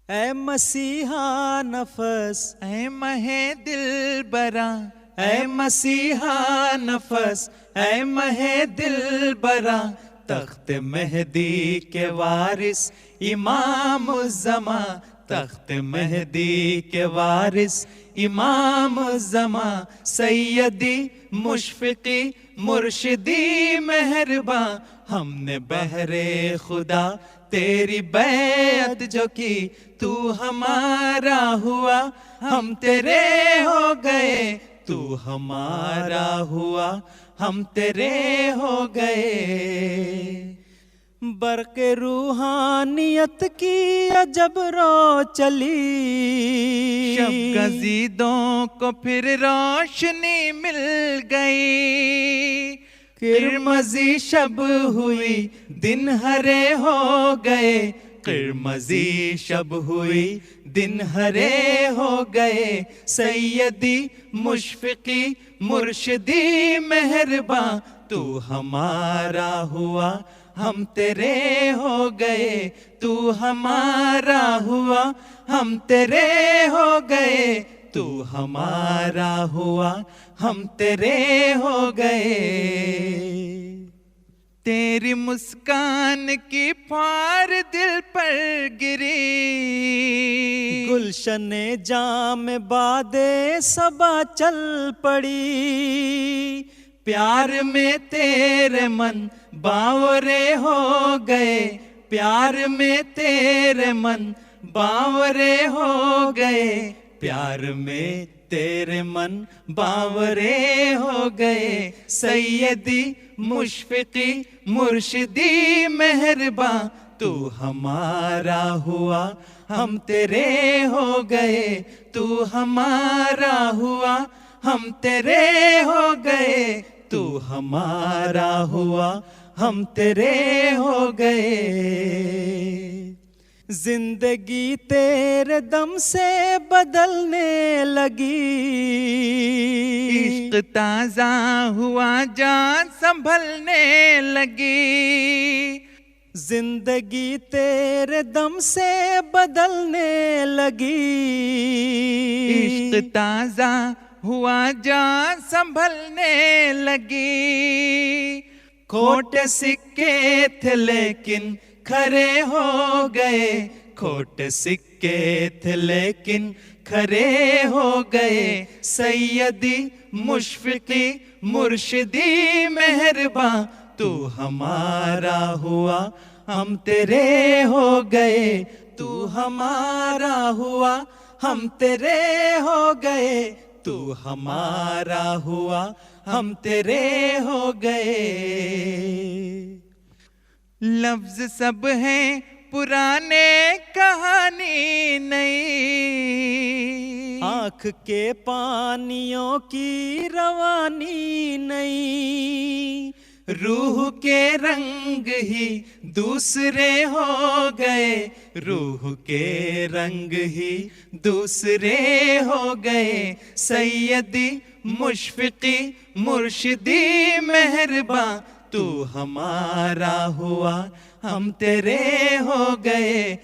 اے مسیحا نفس، اے مہے دل برا، اے مسیحا نفس، اے مہے دل برا، تخت مہدی کے وارث امام الزماں، تخت مہدی کے وارث امام الزماں، سیدی مشفقی مرشدی مہرباں، ہم نے بہر خدا تیری بیعت جو کی، تو ہمارا ہوا ہم تیرے ہو گئے، تو ہمارا ہوا ہم تیرے ہو گئے۔ برق روحانیت کی عجب رو چلی، شب گزیدوں کو پھر روشنی مل گئی، قرمزی شب ہوئی دن ہرے ہو گئے، قرمزی شب ہوئی دن ہرے ہو گئے، سیدی مشفقی مرشدی مہرباں، تو ہمارا ہوا ہم تیرے ہو گئے، تو ہمارا ہوا ہم تیرے ہو گئے، تو ہمارا ہوا ہم تیرے ہو گئے۔ تیری مسکان کی پھار دل پر گری، گلشن جام باد صبا چل پڑی، پیار میں تیرے من باورے ہو گئے، پیار میں تیرے من باورے ہو گئے، پیار میں تیرے من باورے ہو گئے، سیدی مشفقی مرشدی مہرباں، تو ہمارا ہوا ہم تیرے ہو گئے، تو ہمارا ہوا ہم تیرے ہو گئے، تو ہمارا ہوا ہم تیرے ہو گئے۔ زندگی تیرے دم سے بدلنے لگی، عشق تازہ ہوا جان سنبھلنے لگی، زندگی تیرے دم سے بدلنے لگی، عشق تازہ ہوا جان سنبھلنے لگی، کھوٹے سکے تھے لیکن کھرے ہو گئے، کھوٹے سکے تھے لیکن کھرے ہو گئے، سیدی مشفقی مرشدی مہرباں، تو ہمارا ہوا ہم تیرے ہو گئے، تو ہمارا ہوا ہم تیرے ہو گئے، تو ہمارا ہوا ہم تیرے ہو گئے۔ لفظ سب ہیں پرانے کہانی نئی، آنکھ کے پانیوں کی روانی نئی، روح کے رنگ ہی دوسرے ہو گئے، روح کے رنگ ہی دوسرے ہو گئے، سیدی مشفقی مرشدی مہرباں، تو ہمارا ہوا ہم تیرے ہو گئے۔